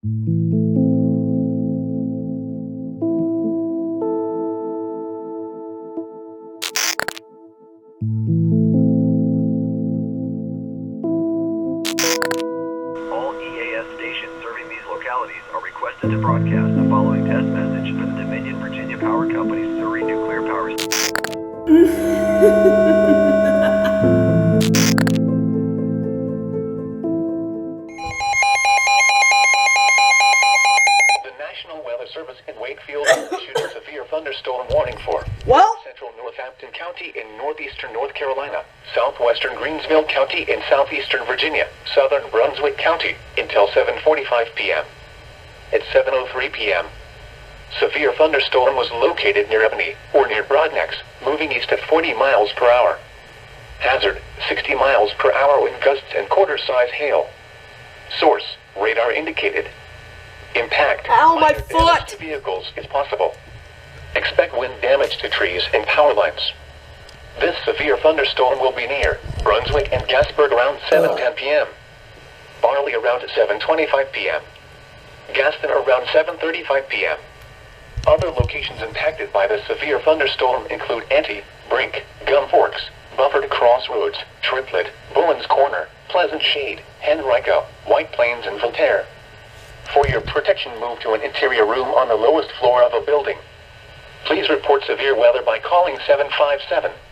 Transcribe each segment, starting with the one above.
All EAS stations serving these localities are requested to broadcast the following test message for the Dominion Virginia Power Company's Surrey Nuclear Power Station. The National Weather Service in Wakefield issued a severe thunderstorm warning for central Northampton County in northeastern North Carolina, southwestern Greensville County in southeastern Virginia, southern Brunswick County until 7:45 p.m. At 7:03 p.m., severe thunderstorm was located near Ebony or near Broadnecks, moving east at 40 miles per hour. Hazard, 60 miles per hour wind gusts and quarter-size hail. Source, radar indicated. Impact, my minor foot! damage to vehicles is possible. Expect wind damage to trees and power lines. This severe thunderstorm will be near Brunswick and Gasburg around 7:10 p.m. Barley around 7:25 p.m. Gaston around 7:35 p.m. Other locations impacted by the severe thunderstorm include Ante, Brink, Gum Forks, Buford Crossroads, Triplet, Bullen's Corner, Pleasant Shade, Henrico, White Plains, and Voltaire. For your protection, move to an interior room on the lowest floor of a building. Please report severe weather by calling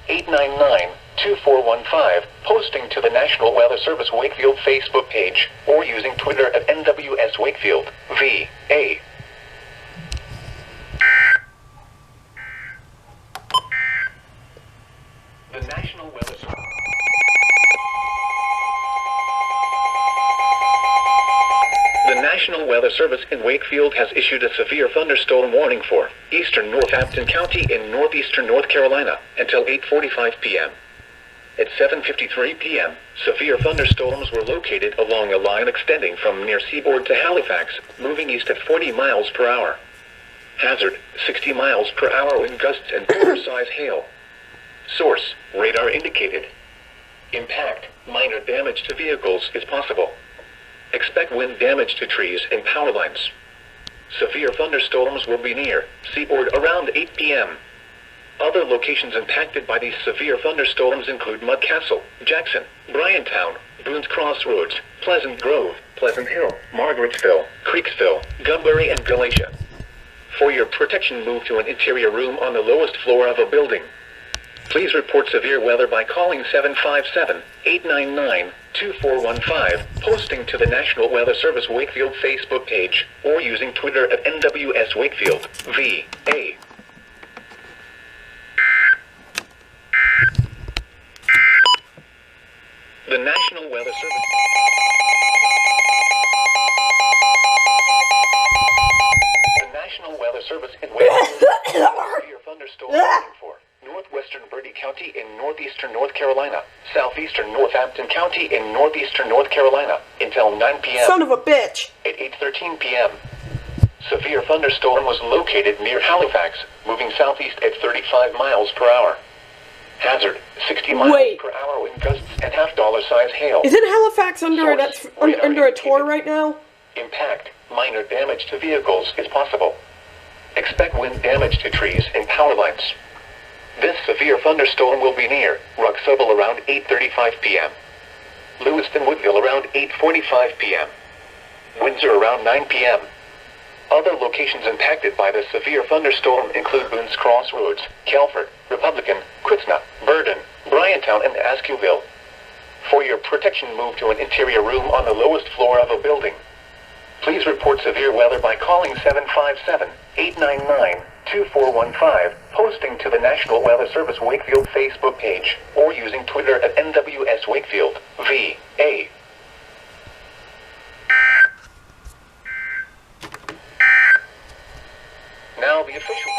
757-899-2415, posting to the National Weather Service Wakefield Facebook page, or using Twitter at NWS Wakefield, VA. The National Weather Service. The National Weather Service in Wakefield has issued a severe thunderstorm warning for eastern Northampton County in northeastern North Carolina until 8:45 p.m. At 7:53 p.m., severe thunderstorms were located along a line extending from near Seaboard to Halifax, moving east at 40 miles per hour. Hazard, 60 miles per hour wind gusts and quarter-size hail. Source, radar indicated. Impact, minor damage to vehicles is possible. Expect wind damage to trees and power lines. Severe thunderstorms will be near Seaboard around 8 p.m. Other locations impacted by these severe thunderstorms include Mudcastle, Jackson, Bryantown, Boone's Crossroads, Pleasant Grove, Pleasant Hill, Margarettsville, Creeksville, Gudbury, and Galatia. For your protection, move to an interior room on the lowest floor of a building. Please report severe weather by calling 757-899-2415, posting to the National Weather Service Wakefield Facebook page, or using Twitter at NWS Wakefield, VA. The National Weather Service. The National Weather Service in Wakefield severe thunderstorm warning for northwestern Bertie County in northeastern North Carolina, southeastern Northampton County in northeastern North Carolina, until 9 p.m. Son of a bitch! At 8:13 p.m. Severe thunderstorm was located near Halifax, moving southeast at 35 miles per hour. Hazard, 60 miles per hour wind gusts and half-dollar-size hail. Isn't Halifax under a tour right now? Impact, minor damage to vehicles is possible. Expect wind damage to trees and power lines. This severe thunderstorm will be near Ruxubble around 8:35 p.m. Lewiston Woodville around 8:45 p.m. Windsor around 9 p.m. Other locations impacted by the severe thunderstorm include Boone's Crossroads, Kelford, Republican, Quitsna, Burden, Bryantown, and Askew. For your protection, move to an interior room on the lowest floor of a building. Please report severe weather by calling 757-899-2415, posting to the National Weather Service Wakefield Facebook page, or using Twitter at NWS Wakefield, VA. Now the official.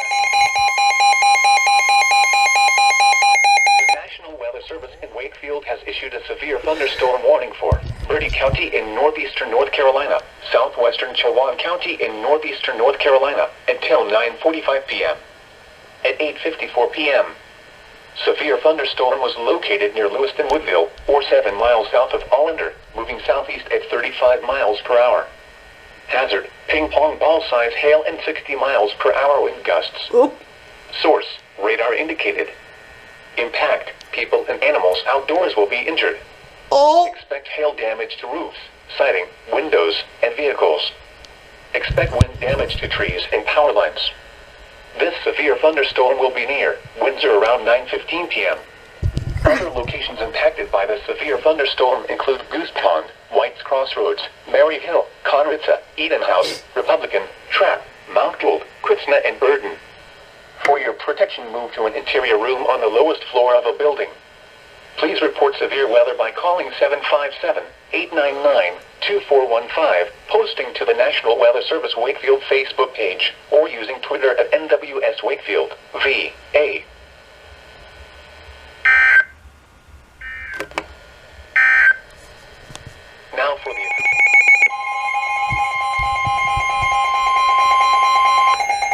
The National Weather Service in Wakefield has issued a severe thunderstorm warning for Bertie County in northeastern North Carolina, southwestern Chowan County in northeastern North Carolina, until 9:45 p.m. At 8:54 p.m., severe thunderstorm was located near Lewiston Woodville, or 7 miles south of Allender, moving southeast at 35 miles per hour. Hazard, ping pong ball size hail and 60 miles per hour wind gusts. Oop. Source, radar indicated. Impact, people and animals outdoors will be injured. Oh. Expect hail damage to roofs, siding, windows, and vehicles. Expect wind damage to trees and power lines. This severe thunderstorm will be near Windsor around 9:15 p.m. Other locations impacted by the severe thunderstorm include Goose Pond, White's Crossroads, Mary Hill, Conritza, Eden House, Republican, Trapp, Mount Gould, Kritsna, and Burden. For your protection, move to an interior room on the lowest floor of a building. Please report severe weather by calling 757-899-2415, posting to the National Weather Service Wakefield Facebook page, or using Twitter at NWS Wakefield, VA. Now for the...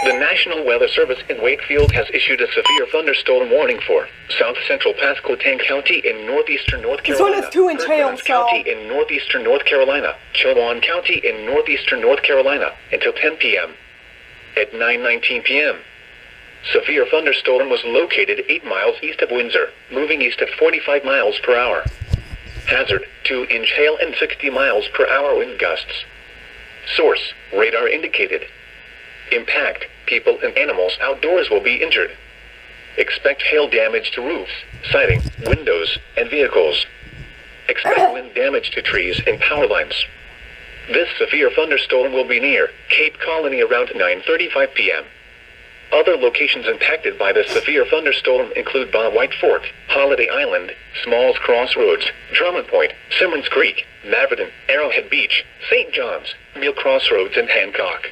The National Weather Service in Wakefield has issued a severe thunderstorm warning for South Central Pasquotank County in northeastern North Carolina, This one has 2 inch hail, Kirkland County in northeastern North Carolina, Chowan County in northeastern North Carolina until 10 p.m. At 9:19 p.m., severe thunderstorm was located 8 miles east of Windsor, moving east at 45 miles per hour. Hazard, 2-inch hail and 60 miles per hour wind gusts. Source, radar indicated. Impact, people and animals outdoors will be injured. Expect hail damage to roofs, siding, windows, and vehicles. Expect wind damage to trees and power lines. This severe thunderstorm will be near Cape Colony around 9:35 p.m. Other locations impacted by the severe thunderstorm include White Fort, Holiday Island, Smalls Crossroads, Drummond Point, Simmons Creek, Maverton, Arrowhead Beach, St. John's, Mill Crossroads, and Hancock.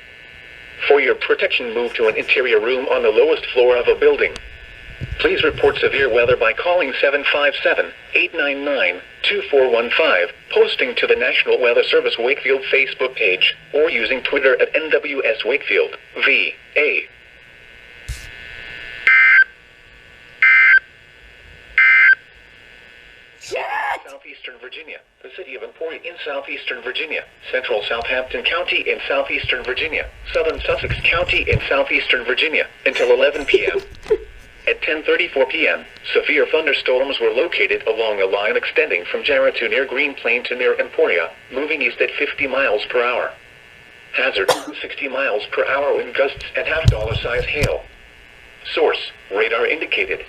For your protection, move to an interior room on the lowest floor of a building. Please report severe weather by calling 757-899-2415, posting to the National Weather Service Wakefield Facebook page, or using Twitter at NWS Wakefield, VA. Southeastern Virginia, the city of Emporia in southeastern Virginia, central Southampton County in southeastern Virginia, southern Sussex County in southeastern Virginia, until 11 p.m. At 10:34 p.m., severe thunderstorms were located along a line extending from Jarrah to near Green Plain to near Emporia, moving east at 50 miles per hour. Hazard, 60 miles per hour wind gusts and $half size hail. Source, radar indicated.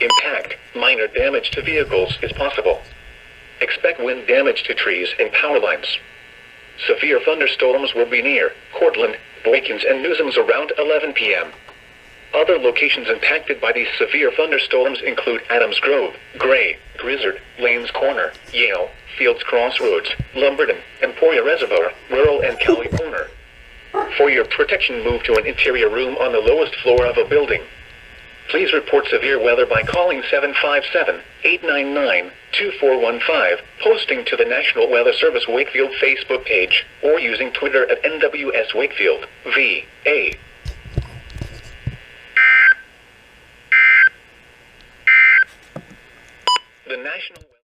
Impact, minor damage to vehicles is possible. Expect wind damage to trees and power lines. Severe thunderstorms will be near Cortland, Boykins, and Newsoms around 11 p.m. Other locations impacted by these severe thunderstorms include Adams Grove, Gray, Grizzard, Lanes Corner, Yale, Fields Crossroads, Lumberton, Emporia Reservoir, Rural, and Cowley Corner. For your protection, move to an interior room on the lowest floor of a building. Please report severe weather by calling 757-899-2415, posting to the National Weather Service Wakefield Facebook page, or using Twitter at NWS Wakefield, VA. The National